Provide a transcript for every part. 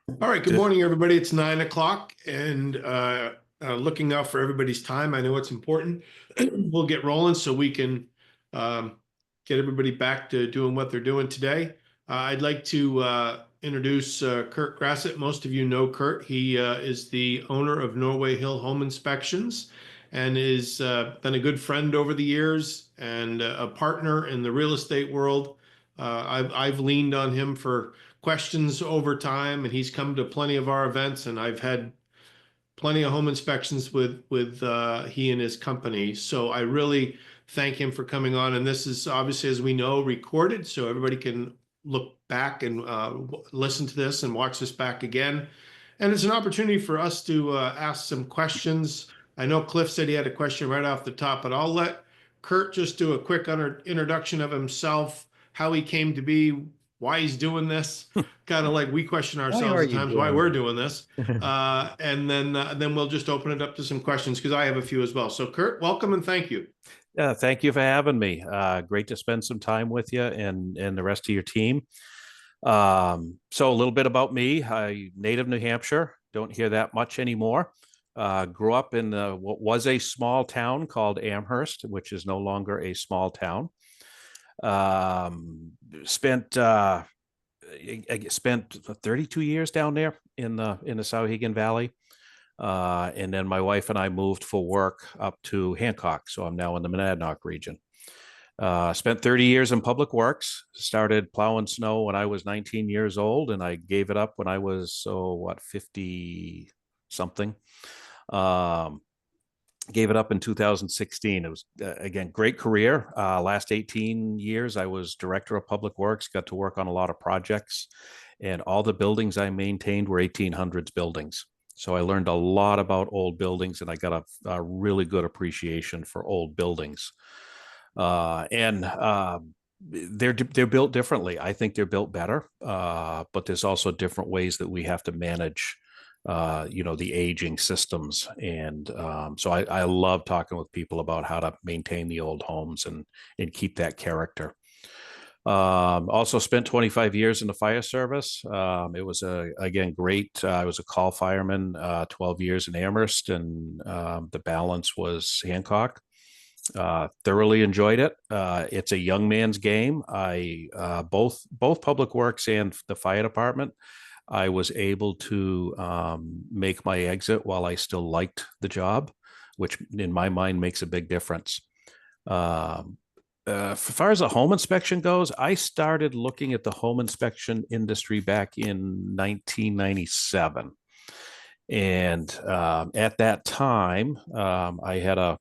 All right, good morning, everybody. It's 9 o'clock and looking out for everybody's time. I know it's important. We'll get rolling so we can um, get everybody back to doing what they're doing today. I'd like to introduce Kurt Grassett. Most of you know Kurt. He is the owner of Norway Hill Home Inspections and is been a good friend over the years and a partner in the real estate world. I've leaned on him for questions over time, and he's come to plenty of our events, and I've had plenty of home inspections with he and his company. So I really thank him for coming on. And this is obviously, as we know, recorded, so everybody can look back and listen to this and watch this back again. And it's an opportunity for us to ask some questions. I know Cliff said he had a question right off the top, but I'll let Kurt just do a quick introduction of himself, how he came to be, why he's doing this, kind of like we question Why ourselves are at you times why doing we're this? doing this. And then we'll just open it up to some questions because I have a few as well. So Kurt, welcome and thank you. Yeah, thank you for having me. Great to spend some time with you and the rest of your team. So a little bit about me. I native New Hampshire. Don't hear that much anymore. Grew up in what was a small town called Amherst, which is no longer a small town. Spent I spent 32 years down there in the Sauhegan Valley. And then my wife and I moved for work up to Hancock. So I'm now in the Monadnock region. Spent 30 years in public works, started plowing snow when I was 19 years old, and I gave it up when I was, 50 something. Gave it up in 2016. It was, again, great career. Last 18 years, I was director of public works, got to work on a lot of projects, and all the buildings I maintained were 1800s buildings. So I learned a lot about old buildings, and I got a really good appreciation for old buildings. And they're built differently. I think they're built better, but there's also different ways that we have to manage the aging systems. And so I love talking with people about how to maintain the old homes and keep that character. Also spent 25 years in the fire service. It was again great. I was a call fireman, 12 years in Amherst, and the balance was Hancock. Thoroughly enjoyed it. It's a young man's game. I both public works and the fire department, I was able to make my exit while I still liked the job, which in my mind makes a big difference. As far as a home inspection goes, I started looking at the home inspection industry back in 1997. And at that time, I had I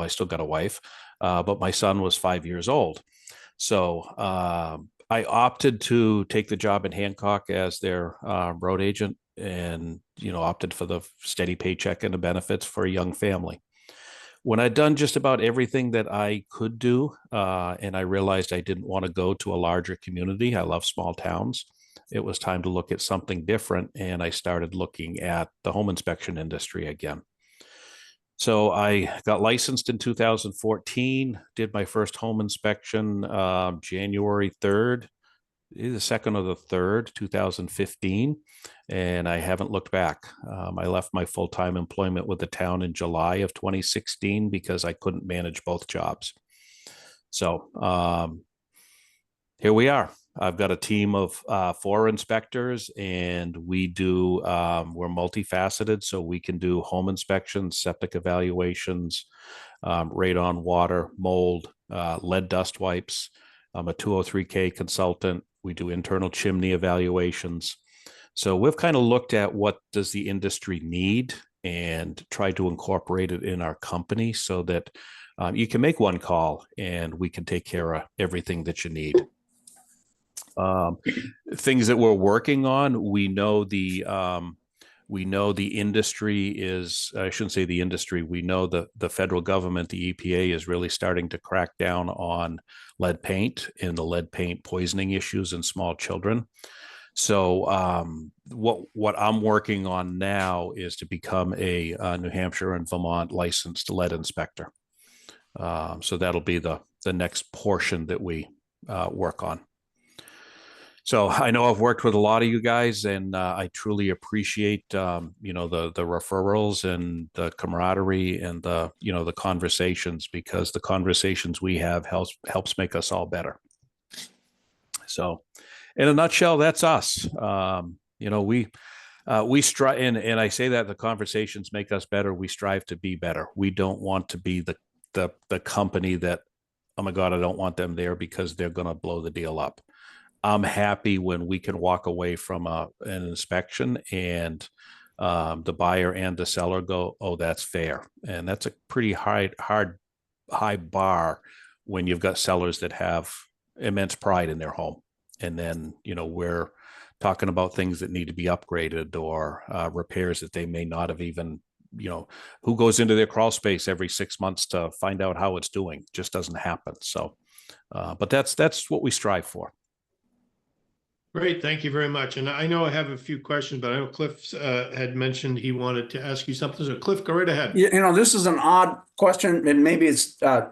still got a wife, but my son was 5 years old. So I opted to take the job in Hancock as their road agent, and opted for the steady paycheck and the benefits for a young family. When I'd done just about everything that I could do, and I realized I didn't want to go to a larger community. I love small towns. It was time to look at something different, and I started looking at the home inspection industry again. So I got licensed in 2014, did my first home inspection January 3rd, the 2nd or the 3rd, 2015, and I haven't looked back. I left my full-time employment with the town in July of 2016 because I couldn't manage both jobs. So here we are. I've got a team of 4 inspectors, and we're multifaceted, so we can do home inspections, septic evaluations, radon, water, mold, lead dust wipes. I'm a 203K consultant. We do internal chimney evaluations. So we've kind of looked at what does the industry need and tried to incorporate it in our company so that you can make one call and we can take care of everything that you need. Things that we're working on, we know the industry is, I shouldn't say the industry, we know the federal government, the EPA, is really starting to crack down on lead paint and the lead paint poisoning issues in small children. So what I'm working on now is to become a New Hampshire and Vermont licensed lead inspector. So that'll be the next portion that we work on. So I know I've worked with a lot of you guys, and I truly appreciate the referrals and the camaraderie and the conversations, because the conversations we have helps make us all better. So, in a nutshell, that's us. We strive, and I say that the conversations make us better. We strive to be better. We don't want to be the company that, oh my God, I don't want them there because they're going to blow the deal up. I'm happy when we can walk away from an inspection and the buyer and the seller go, oh, that's fair. And that's a pretty high bar when you've got sellers that have immense pride in their home. And then, we're talking about things that need to be upgraded or repairs that they may not have even, who goes into their crawl space every 6 months to find out how it's doing? Just doesn't happen. So, but that's what we strive for. Great, thank you very much. And I know I have a few questions, but I know Cliff had mentioned he wanted to ask you something. So Cliff, go right ahead. This is an odd question, and maybe it's a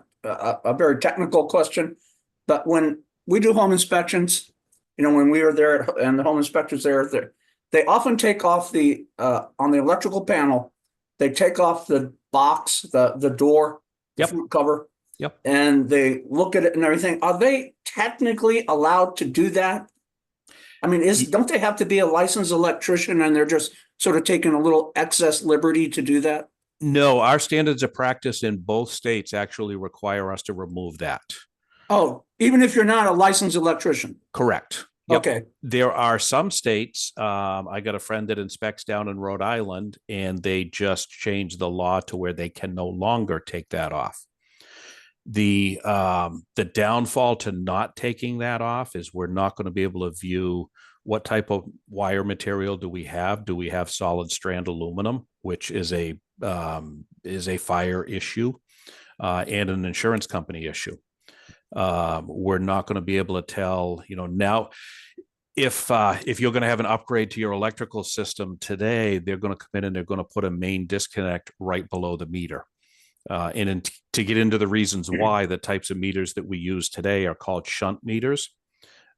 very technical question, but when we do home inspections, when we are there and the home inspectors there, they often take off on the electrical panel, they take off the box, the door, Yep. the front cover. Yep. And they look at it and everything. Are they technically allowed to do that? I mean, don't they have to be a licensed electrician, and they're just sort of taking a little excess liberty to do that? No, our standards of practice in both states actually require us to remove that. Oh, even if you're not a licensed electrician? Correct. Yep. Okay. There are some states, I got a friend that inspects down in Rhode Island, and they just changed the law to where they can no longer take that off. The downfall to not taking that off is we're not going to be able to view what type of wire material do we have. Do we have solid strand aluminum, which is a fire issue and an insurance company issue. We're not going to be able to tell, now if you're going to have an upgrade to your electrical system today, they're going to come in and they're going to put a main disconnect right below the meter. To get into the reasons why, the types of meters that we use today are called shunt meters.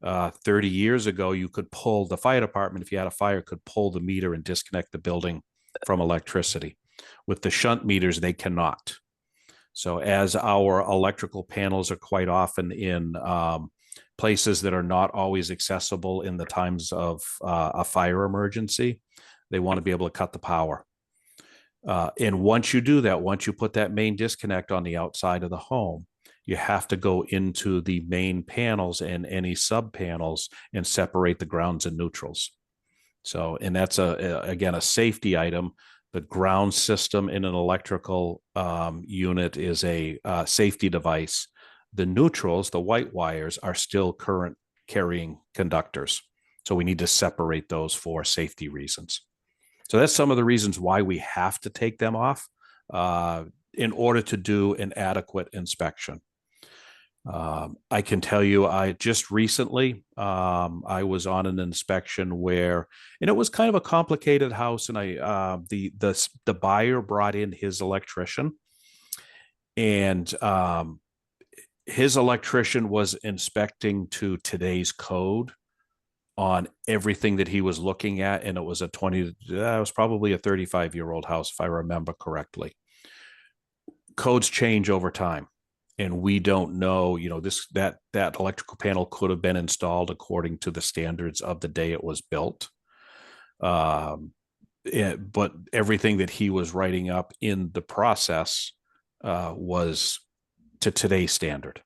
30 years ago, you could pull the fire department, if you had a fire, could pull the meter and disconnect the building from electricity. With the shunt meters, they cannot. So as our electrical panels are quite often in places that are not always accessible in the times of a fire emergency, they want to be able to cut the power. And once you do that, once you put that main disconnect on the outside of the home, you have to go into the main panels and any sub panels and separate the grounds and neutrals. So, and that's again, a safety item. The ground system in an electrical unit is a safety device. The neutrals, the white wires, are still current carrying conductors. So we need to separate those for safety reasons. So that's some of the reasons why we have to take them off in order to do an adequate inspection. I can tell you, I just recently, I was on an inspection and it was kind of a complicated house, and the buyer brought in his electrician, and his electrician was inspecting to today's code on everything that he was looking at, and it was it was probably a 35-year-old house, if I remember correctly. Codes change over time, and we don't know, that electrical panel could have been installed according to the standards of the day it was built. But everything that he was writing up in the process was to today's standard.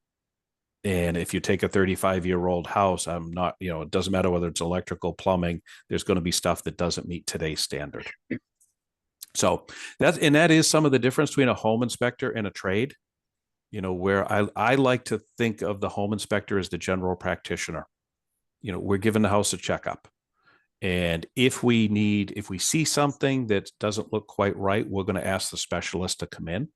And if you take a 35-year-old house, it doesn't matter whether it's electrical, plumbing, there's going to be stuff that doesn't meet today's standard. So that is some of the difference between a home inspector and a trade, where I like to think of the home inspector as the general practitioner. We're giving the house a checkup. And if we see something that doesn't look quite right, we're going to ask the specialist to come in.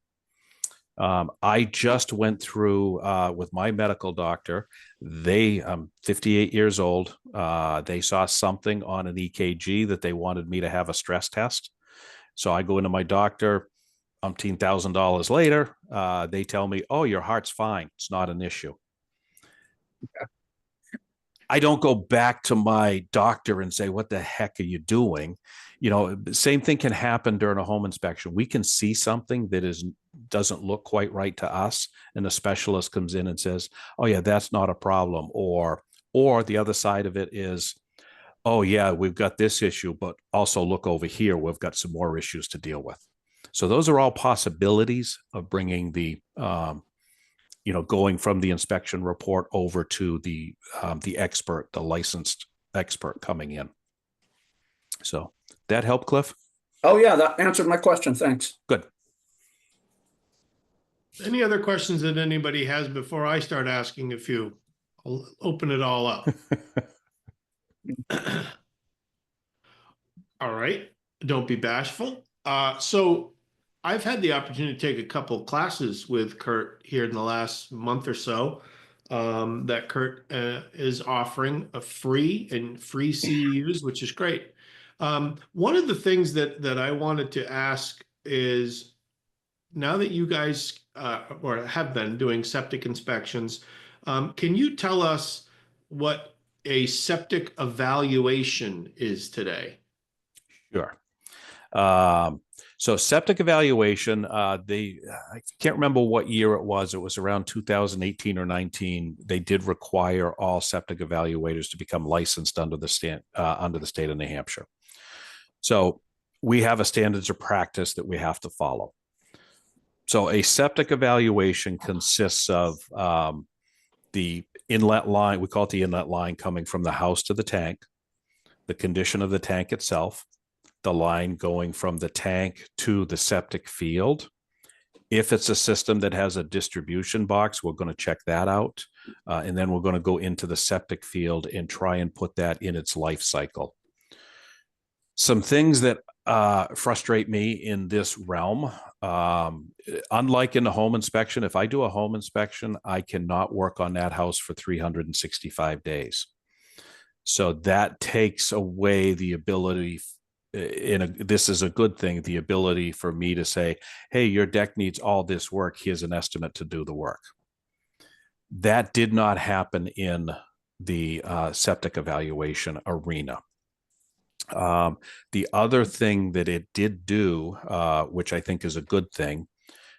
I just went through with my medical doctor. I'm 58 years old. They saw something on an EKG that they wanted me to have a stress test. So I go into my doctor, $15,000 later. They tell me, oh, your heart's fine. It's not an issue. I don't go back to my doctor and say, what the heck are you doing? You know, same thing can happen during a home inspection. We can see something that doesn't look quite right to us, and the specialist comes in and says, oh yeah, that's not a problem. Or the other side of it is, oh yeah, we've got this issue, but also look over here, we've got some more issues to deal with. So those are all possibilities of bringing the going from the inspection report over to the expert, the licensed expert coming in. So that help, Cliff? Oh, yeah, that answered my question. Thanks. Good. Any other questions that anybody has before I start asking a few? I'll open it all up. All right. Don't be bashful. So I've had the opportunity to take a couple classes with Kurt here in the last month or so. That Kurt is offering a free CEUs, which is great. One of the things that I wanted to ask is, now that you guys or have been doing septic inspections, can you tell us what a septic evaluation is today? Sure. So septic evaluation, I can't remember what year it was. It was around 2018 or 19. They did require all septic evaluators to become licensed under the state of New Hampshire. So we have a standards of practice that we have to follow. So a septic evaluation consists of the inlet line. We call it the inlet line coming from the house to the tank, the condition of the tank itself, the line going from the tank to the septic field. If it's a system that has a distribution box, we're going to check that out. And then we're going to go into the septic field and try and put that in its life cycle. Some things that frustrate me in this realm, unlike in the home inspection, if I do a home inspection, I cannot work on that house for 365 days. So that takes away the ability, this is a good thing, the ability for me to say, hey, your deck needs all this work. Here's an estimate to do the work. That did not happen in the septic evaluation arena. The other thing that it did do, which I think is a good thing,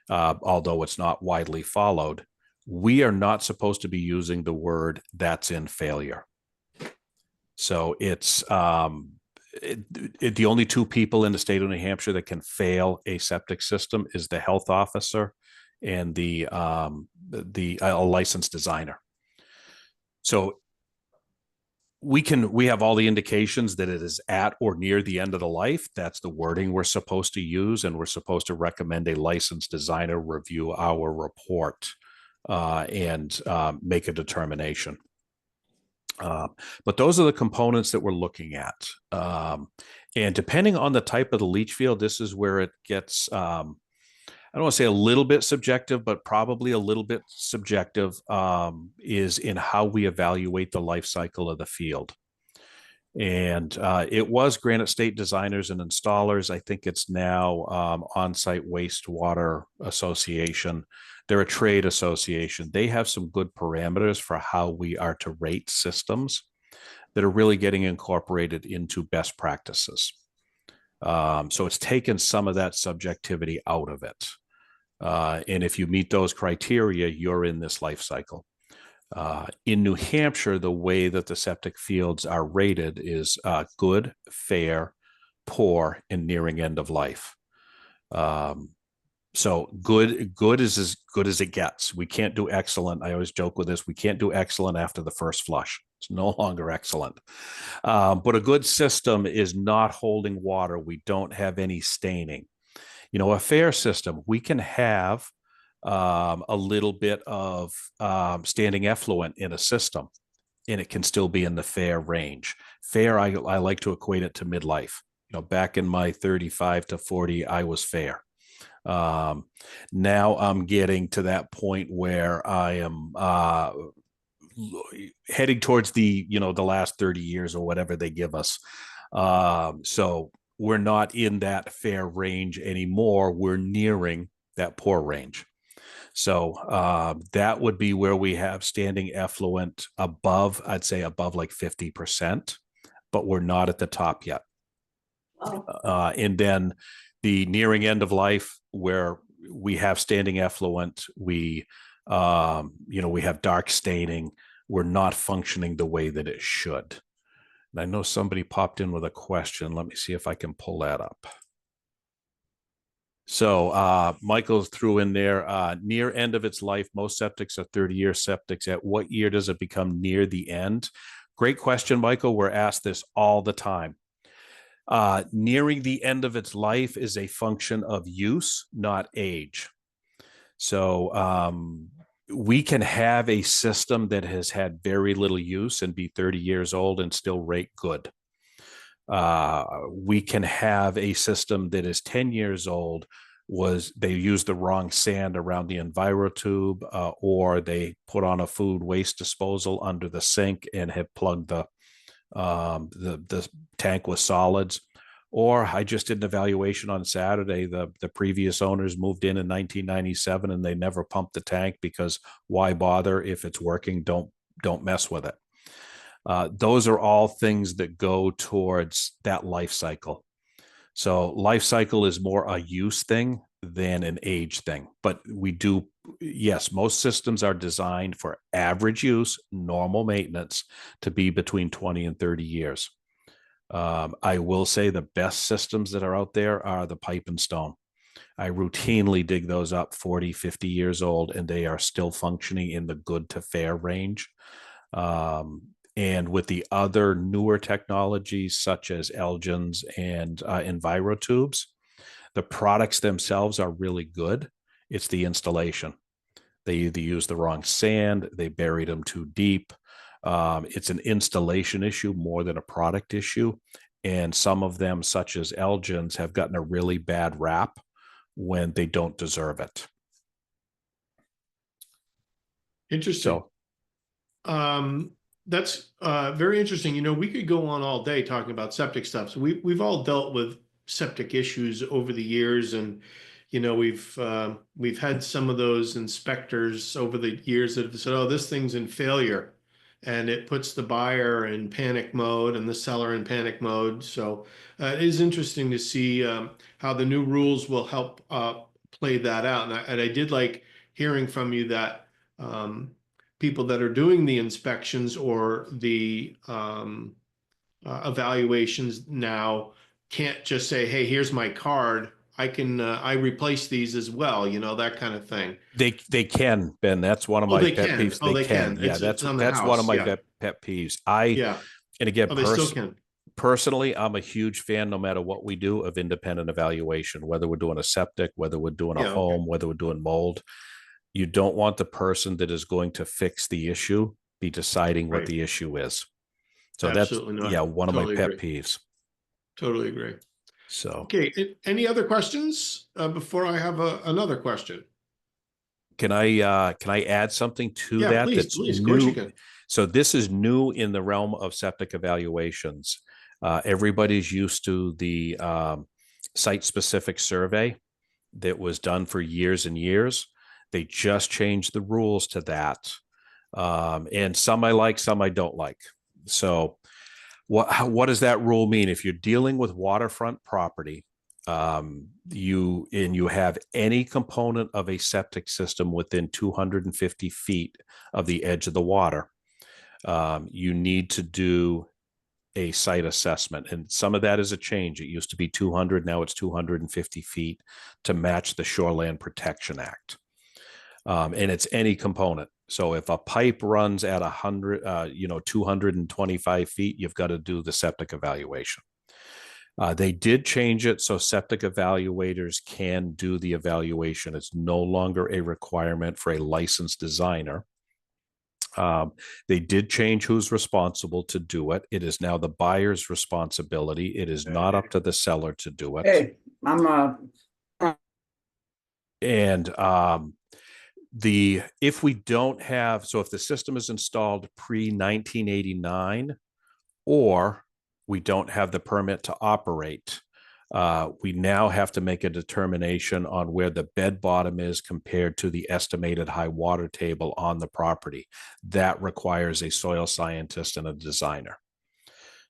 although it's not widely followed, we are not supposed to be using the word "that's in failure." So it's the only two people in the state of New Hampshire that can fail a septic system is the health officer and the licensed designer. So we have all the indications that it is at or near the end of the life. That's the wording we're supposed to use, and we're supposed to recommend a licensed designer review our report and make a determination. But those are the components that we're looking at. And depending on the type of the leach field, this is where it gets, I don't want to say a little bit subjective, but probably a little bit subjective, is in how we evaluate the life cycle of the field. And it was Granite State Designers and Installers. I think it's now On-Site Wastewater Association. They're a trade association. They have some good parameters for how we are to rate systems that are really getting incorporated into best practices. So it's taken some of that subjectivity out of it. And if you meet those criteria, you're in this life cycle. In New Hampshire, the way that the septic fields are rated is good, fair, poor, and nearing end of life. So good is as good as it gets. We can't do excellent. I always joke with this. We can't do excellent after the first flush. It's no longer excellent. But a good system is not holding water. We don't have any staining. You know, a fair system, we can have a little bit of standing effluent in a system, and it can still be in the fair range. Fair, I like to equate it to midlife. You know, back in my 35 to 40, I was fair. Now I'm getting to that point where I am heading towards the last 30 years or whatever they give us. So we're not in that fair range anymore. We're nearing that poor range. So that would be where we have standing effluent above, I'd say above like 50%, but we're not at the top yet. And then the nearing end of life, where we have standing effluent, we have dark staining, we're not functioning the way that it should. And I know somebody popped in with a question. Let me see if I can pull that up. So Michael threw in there, near end of its life, most septics are 30-year septics. At what year does it become near the end? Great question, Michael. We're asked this all the time. Nearing the end of its life is a function of use, not age. So we can have a system that has had very little use and be 30 years old and still rate good. We can have a system that is 10 years old, they used the wrong sand around the EnviroTube, or they put on a food waste disposal under the sink and have plugged the tank with solids. Or I just did an evaluation on Saturday. The previous owners moved in 1997 and they never pumped the tank because why bother if it's working? Don't mess with it. Those are all things that go towards that life cycle. So life cycle is more a use thing than an age thing. But yes, most systems are designed for average use, normal maintenance to be between 20 and 30 years. I will say the best systems that are out there are the pipe and stone. I routinely dig those up 40, 50 years old, and they are still functioning in the good to fair range. And with the other newer technologies, such as Elgins and EnviroTubes, the products themselves are really good. It's the installation. They either use the wrong sand, they buried them too deep. It's an installation issue more than a product issue. And some of them, such as Elgins, have gotten a really bad rap when they don't deserve it. Interesting. So, that's very interesting. You know, we could go on all day talking about septic stuff. So we've all dealt with septic issues over the years, and you know, we've had some of those inspectors over the years that have said, "Oh, this thing's in failure," and it puts the buyer in panic mode and the seller in panic mode. So it is interesting to see how the new rules will help play that out. And I did like hearing from you that people that are doing the inspections or the evaluations now can't just say, "Hey, here's my card. I replace these as well," you know, that kind of thing. They can, Ben. That's one of my pet peeves. They can. Yeah, it's on the that's house. one of my pet peeves. And again, they still can. Personally, I'm a huge fan, no matter what we do, of independent evaluation, whether we're doing a septic, whether we're doing a home, whether we're doing mold. You don't want the person that is going to fix the issue be deciding what the issue is. So Absolutely that's not. one of my pet peeves. Totally agree. So okay, any other questions before I have another question? Can I add something to that? Please, That's please. New? Of course you can. So this is new in the realm of septic evaluations. Everybody's used to the site-specific survey that was done for years and years. They just changed the rules to that. And some I like, some I don't like. So what does that rule mean? If you're dealing with waterfront property, you have any component of a septic system within 250 feet of the edge of the water, you need to do a site assessment. And some of that is a change. It used to be 200, now it's 250 feet to match the Shoreland Protection Act. And it's any component. So if a pipe runs at 225 feet, you've got to do the septic evaluation. They did change it so septic evaluators can do the evaluation. It's no longer a requirement for a licensed designer. They did change who's responsible to do it. It is now the buyer's responsibility. It is not up to the seller to do it. Hey, if we don't have, so if the system is installed pre-1989 or we don't have the permit to operate, We now have to make a determination on where the bed bottom is compared to the estimated high water table on the property. That requires a soil scientist and a designer.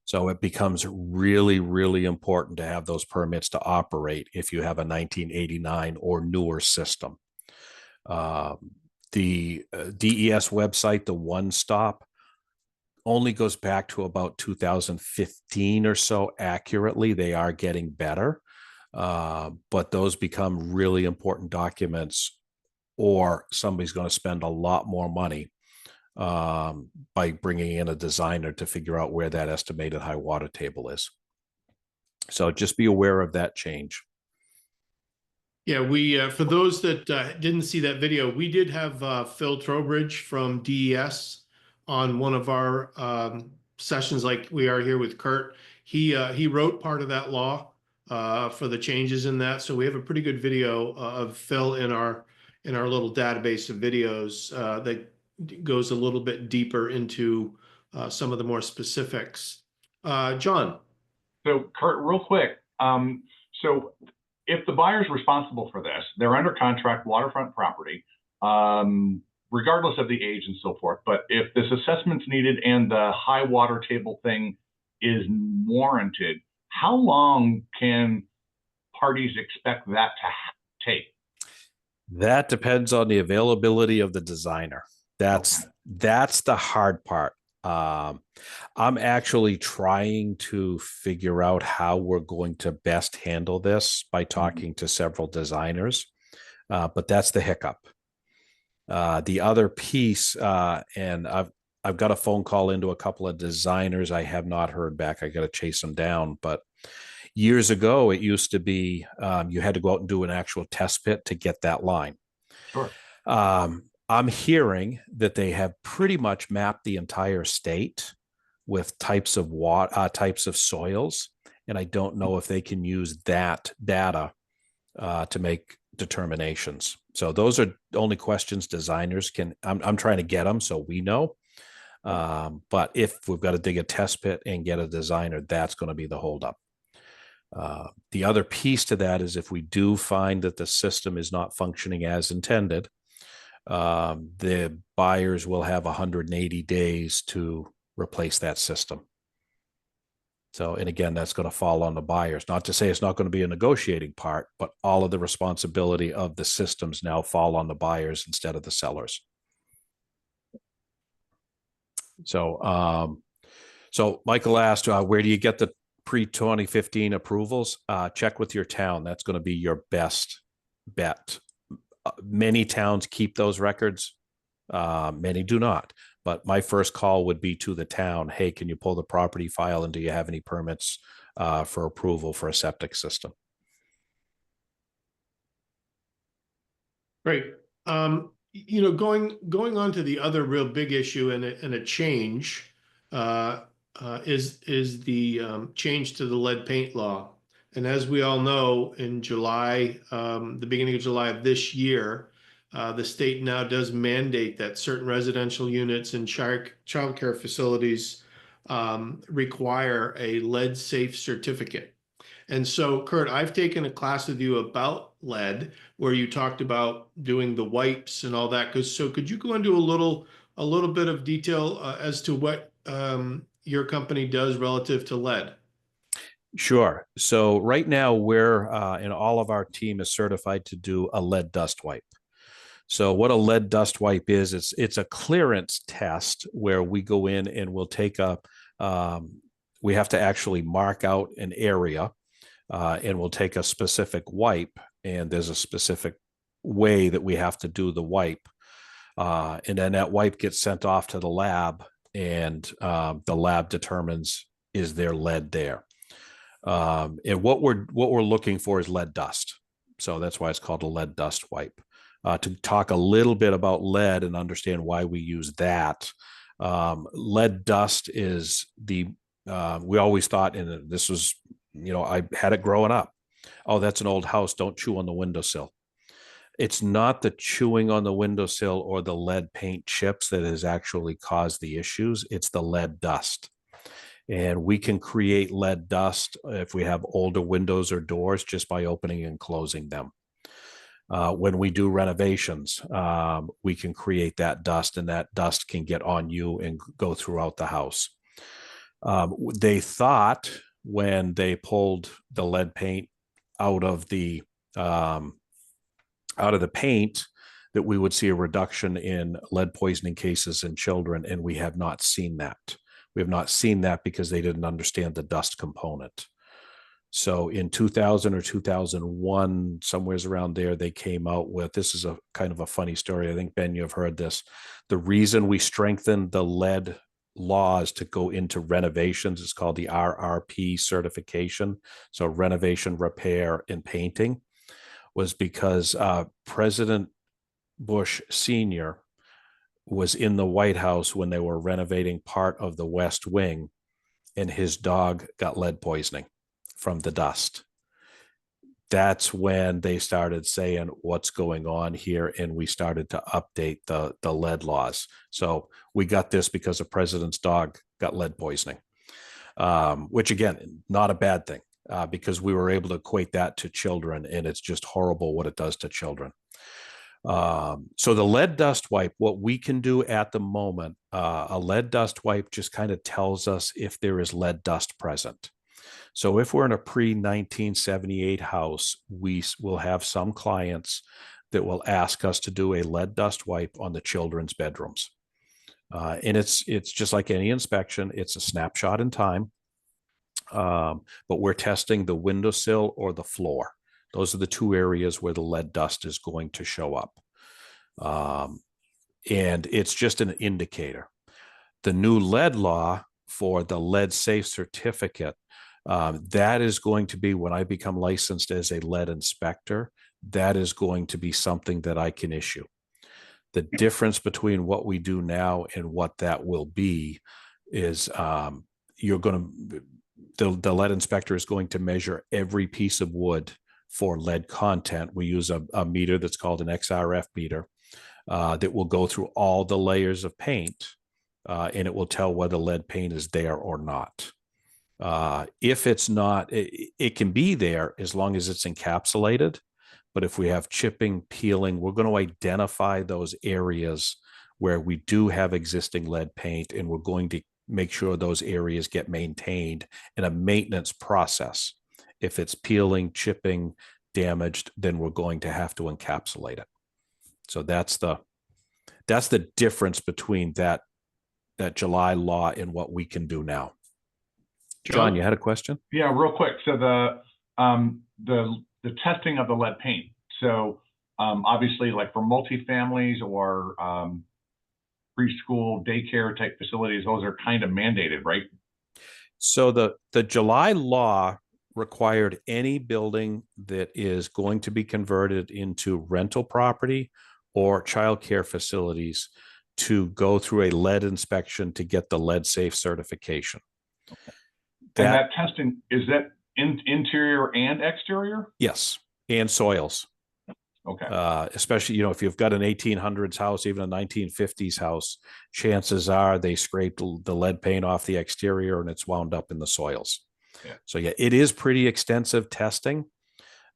So it becomes really, really important to have those permits to operate if you have a 1989 or newer system. The DES website, the One Stop, only goes back to about 2015 or so accurately. They are getting better, but those become really important documents, or somebody's going to spend a lot more money by bringing in a designer to figure out where that estimated high water table is. So just be aware of that change. Yeah, we for those that didn't see that video, we did have Phil Trowbridge from DES on one of our sessions, like we are here with Kurt. He wrote part of that law for the changes in that, so we have a pretty good video of Phil in our little database of videos that goes a little bit deeper into some of the more specifics. John. So Kurt, real quick. So if the buyer's responsible for this, they're under contract, waterfront property, regardless of the age and so forth. But if this assessment's needed and the high water table thing is warranted, how long can parties expect that to take? That depends on the availability of the designer. That's the hard part. I'm actually trying to figure out how we're going to best handle this by talking to several designers, but that's the hiccup. The other piece, and I've got a phone call into a couple of designers. I have not heard back. I got to chase them down. But years ago, it used to be you had to go out and do an actual test pit to get that line. Sure. I'm hearing that they have pretty much mapped the entire state with types of water, types of soils, and I don't know if they can use that data to make determinations. So those are only questions designers can. I'm trying to get them so we know. But if we've got to dig a test pit and get a designer, that's going to be the holdup. The other piece to that is if we do find that the system is not functioning as intended, the buyers will have 180 days to replace that system. So, and again, that's going to fall on the buyers. Not to say it's not going to be a negotiating part, but all of the responsibility of the systems now fall on the buyers instead of the sellers. So, so Michael asked, where do you get the pre-2015 approvals? Check with your town. That's going to be your best bet. Many towns keep those records. Many do not. But my first call would be to the town. Hey, can you pull the property file and do you have any permits for approval for a septic system? Great. You know, going on to the other real big issue and a change is the change to the lead paint law. And as we all know, in July, the beginning of July of this year, the state now does mandate that certain residential units and childcare facilities require a lead safe certificate. And so, Kurt, I've taken a class with you about lead where you talked about doing the wipes and all that. So could you go into a little bit of detail as to what your company does relative to lead? Sure. So right now we're and all of our team is certified to do a lead dust wipe. So what a lead dust wipe is, it's a clearance test where we go in and we'll take we have to actually mark out an area and we'll take a specific wipe, and there's a specific way that we have to do the wipe. And then that wipe gets sent off to the lab, and the lab determines is there lead there. And what we're looking for is lead dust. So that's why it's called a lead dust wipe. To talk a little bit about lead and understand why we use that. Lead dust is we always thought, and this was, I had it growing up. Oh, that's an old house. Don't chew on the windowsill. It's not the chewing on the windowsill or the lead paint chips that has actually caused the issues. It's the lead dust. And we can create lead dust if we have older windows or doors just by opening and closing them. When we do renovations, we can create that dust, and that dust can get on you and go throughout the house. They thought when they pulled the lead paint out of the paint that we would see a reduction in lead poisoning cases in children, and we have not seen that. We have not seen that because they didn't understand the dust component. So in 2000 or 2001, somewheres around there, they came out with, this is a kind of a funny story. I think, Ben, you've heard this. The reason we strengthened the lead laws to go into renovations is called the RRP certification. So renovation, repair, and painting, was because President Bush Sr. was in the White House when they were renovating part of the West Wing, and his dog got lead poisoning from the dust. That's when they started saying, what's going on here? And we started to update the lead laws. So we got this because the president's dog got lead poisoning, which again, not a bad thing, because we were able to equate that to children, and it's just horrible what it does to children. So the lead dust wipe, what we can do at the moment, a lead dust wipe just kind of tells us if there is lead dust present. So if we're in a pre-1978 house, we will have some clients that will ask us to do a lead dust wipe on the children's bedrooms. And it's just like any inspection. It's a snapshot in time, but we're testing the windowsill or the floor. Those are the two areas where the lead dust is going to show up. And it's just an indicator. The new lead law for the lead safe certificate, that is going to be, when I become licensed as a lead inspector, that is going to be something that I can issue. The difference between what we do now and what that will be is the lead inspector is going to measure every piece of wood for lead content. We use a meter that's called an XRF meter that will go through all the layers of paint, and it will tell whether lead paint is there or not. If it's not, it can be there as long as it's encapsulated. But if we have chipping, peeling, we're going to identify those areas where we do have existing lead paint, and we're going to make sure those areas get maintained in a maintenance process. If it's peeling, chipping, damaged, then we're going to have to encapsulate it. So that's the difference between that July law and what we can do now. John, you had a question? Yeah, real quick. So the testing of the lead paint. So obviously, like for multifamilies or preschool daycare type facilities, those are kind of mandated, right? So the July law required any building that is going to be converted into rental property or childcare facilities to go through a lead inspection to get the lead safe certification. Okay. And that testing, is that interior and exterior? Yes, and soils. Okay. Especially, if you've got an 1800s house, even a 1950s house, chances are they scraped the lead paint off the exterior and it's wound up in the soils. Yeah. So yeah, it is pretty extensive testing.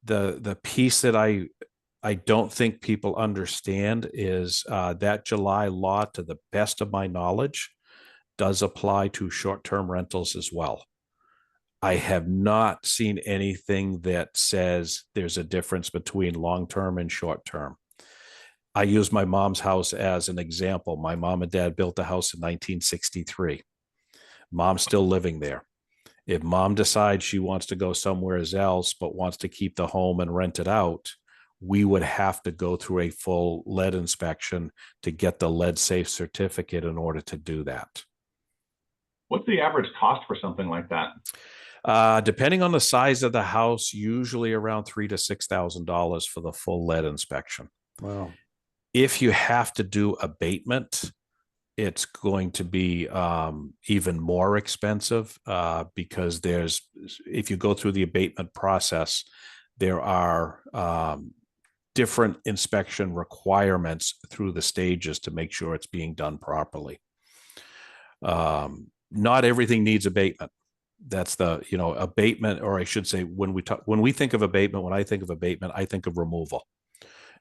The piece that I don't think people understand is that July law, to the best of my knowledge, does apply to short-term rentals as well. I have not seen anything that says there's a difference between long-term and short-term. I use my mom's house as an example. My mom and dad built the house in 1963. Mom's still living there. If mom decides she wants to go somewhere else but wants to keep the home and rent it out, we would have to go through a full lead inspection to get the lead safe certificate in order to do that. What's the average cost for something like that? Depending on the size of the house, usually around $3,000 to $6,000 for the full lead inspection. Wow. If you have to do abatement, it's going to be even more expensive because if you go through the abatement process, there are different inspection requirements through the stages to make sure it's being done properly. Not everything needs abatement. That's the, abatement, or I should say, when we think of abatement, when I think of abatement, I think of removal.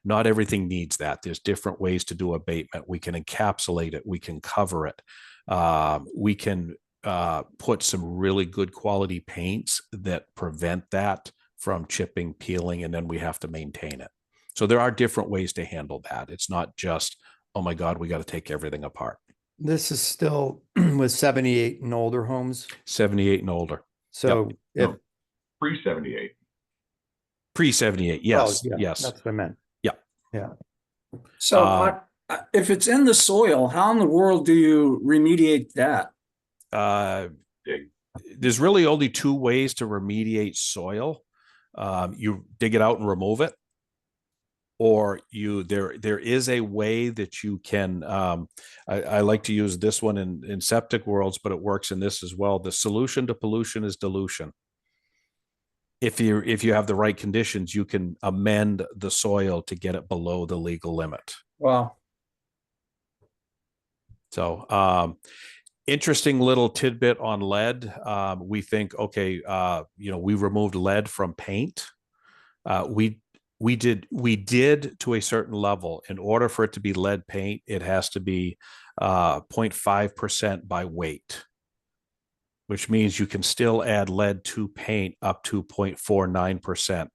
Not everything needs that. There's different ways to do abatement. We can encapsulate it. We can cover it. We can put some really good quality paints that prevent that from chipping, peeling, and then we have to maintain it. So there are different ways to handle that. It's not just, oh my God, we got to take everything apart. This is still with 78 and older homes. 78 and older. So if, No. Pre-78. Pre-78, yes, yes. That's what I meant. Yeah. Yeah. So if it's in the soil, how in the world do you remediate that? There's really only two ways to remediate soil. You dig it out and remove it, or there is a way that you can, I like to use this one in septic worlds, but it works in this as well. The solution to pollution is dilution. If you have the right conditions, you can amend the soil to get it below the legal limit. Wow. So, interesting little tidbit on lead. We think, okay, we removed lead from paint. We did to a certain level. In order for it to be lead paint, it has to be 0.5% by weight, which means you can still add lead to paint up to 0.49%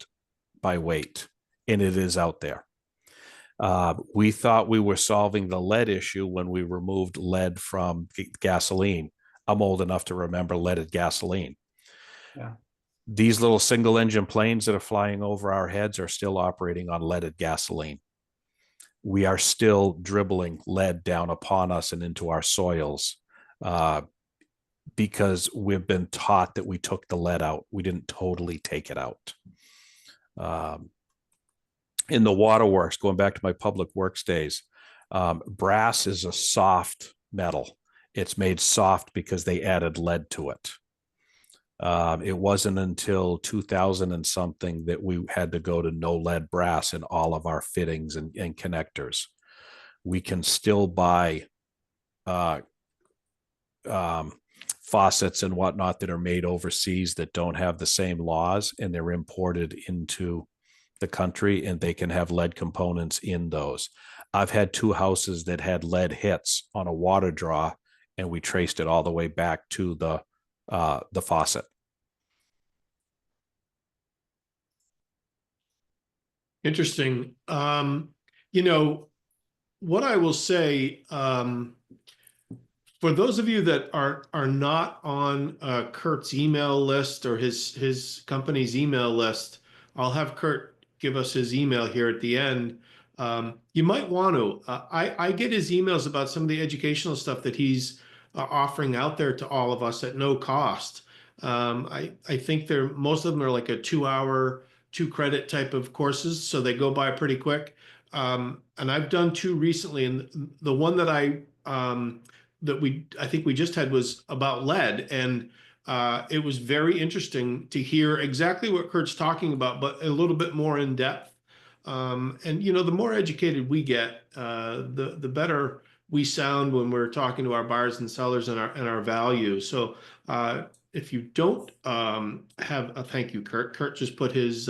by weight, and it is out there. We thought we were solving the lead issue when we removed lead from gasoline. I'm old enough to remember leaded gasoline. Yeah. These little single engine planes that are flying over our heads are still operating on leaded gasoline. We are still dribbling lead down upon us and into our soils because we've been taught that we took the lead out. We didn't totally take it out. In the waterworks, going back to my public works days, brass is a soft metal. It's made soft because they added lead to it. It wasn't until 2000 and something that we had to go to no lead brass in all of our fittings and connectors. We can still buy faucets and whatnot that are made overseas that don't have the same laws, and they're imported into the country, and they can have lead components in those. I've had two houses that had lead hits on a water draw, and we traced it all the way back to the faucet. Interesting. What I will say, for those of you that are not on Kurt's email list or his company's email list, I'll have Kurt give us his email here at the end. You might want to. I get his emails about some of the educational stuff that he's offering out there to all of us at no cost. I think most of them are like a 2-hour, 2-credit type of courses, so they go by pretty quick. And I've done 2 recently, and the one that I think we just had was about lead, and it was very interesting to hear exactly what Kurt's talking about, but a little bit more in depth. And the more educated we get, the better we sound when we're talking to our buyers and sellers and our value. So if you don't have a thank you, Kurt. Kurt just put his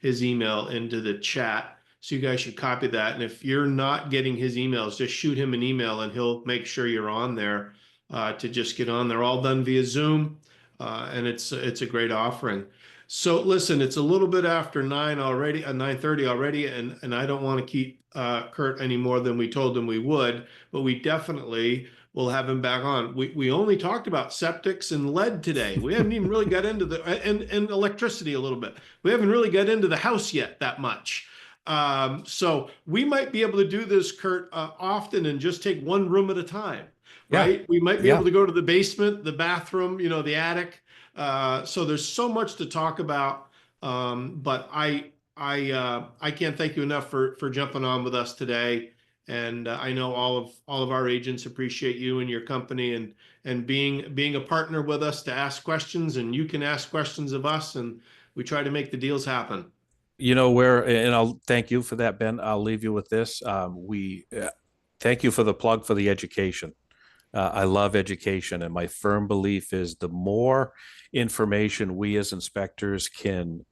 email into the chat. So you guys should copy that. And if you're not getting his emails, just shoot him an email and he'll make sure you're on there to just get on. They're all done via Zoom, and it's a great offering. So listen, it's a little bit after 9 already, 9:30 already, and I don't want to keep Kurt any more than we told him we would, but we definitely will have him back on. We only talked about septics and lead today. We haven't even really got into and electricity a little bit. We haven't really got into the house yet that much. So we might be able to do this, Kurt, often and just take one room at a time, right? Yeah. We might be able to go to the basement, the bathroom, the attic. So there's so much to talk about. But I can't thank you enough for jumping on with us today. And I know all of our agents appreciate you and your company and being a partner with us to ask questions, and you can ask questions of us, and we try to make the deals happen. And I'll thank you for that, Ben. I'll leave you with this. We thank you for the plug for the education. I love education, and my firm belief is the more information we as inspectors can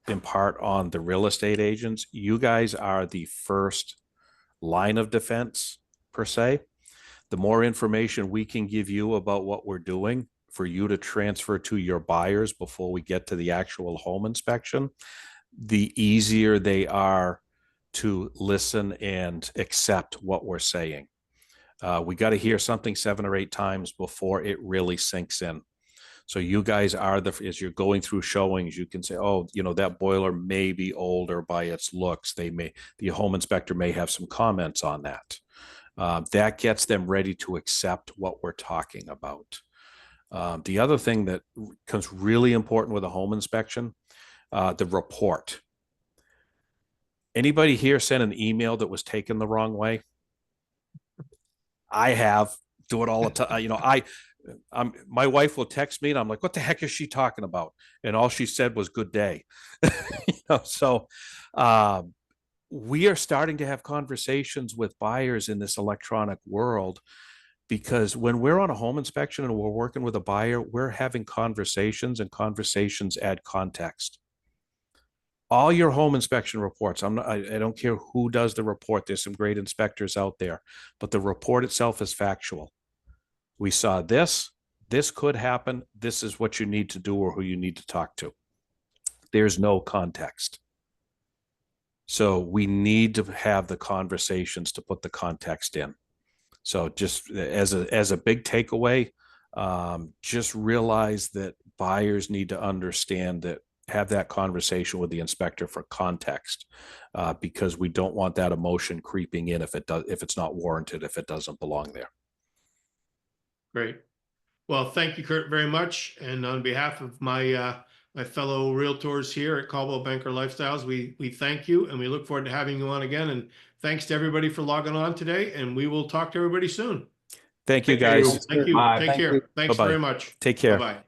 impart on the real estate agents, you guys are the first line of defense, per se. The more information we can give you about what we're doing for you to transfer to your buyers before we get to the actual home inspection, the easier they are to listen and accept what we're saying. We got to hear something 7 or 8 times before it really sinks in. So you guys are as you're going through showings, you can say, oh, that boiler may be older by its looks. The home inspector may have some comments on that. That gets them ready to accept what we're talking about. The other thing that becomes really important with a home inspection, the report. Anybody here sent an email that was taken the wrong way? I have. Do it all the time. My wife will text me and I'm like, what the heck is she talking about? And all she said was good day. So we are starting to have conversations with buyers in this electronic world, because when we're on a home inspection and we're working with a buyer, we're having conversations, and conversations add context. All your home inspection reports, I don't care who does the report. There's some great inspectors out there, but the report itself is factual. We saw this could happen. This is what you need to do or who you need to talk to. There's no context. So we need to have the conversations to put the context in. So just as a big takeaway, just realize that buyers need to understand that, have that conversation with the inspector for context, because we don't want that emotion creeping in if it's not warranted, if it doesn't belong there. Great. Well, thank you, Kurt, very much. And on behalf of my my fellow realtors here at Caldwell Banker Lifestyles, we thank you, and we look forward to having you on again. And thanks to everybody for logging on today, and we will talk to everybody soon. Thank you, guys. Thank you. Bye. Take care. Thanks Bye-bye. very much. Take care. Bye-bye.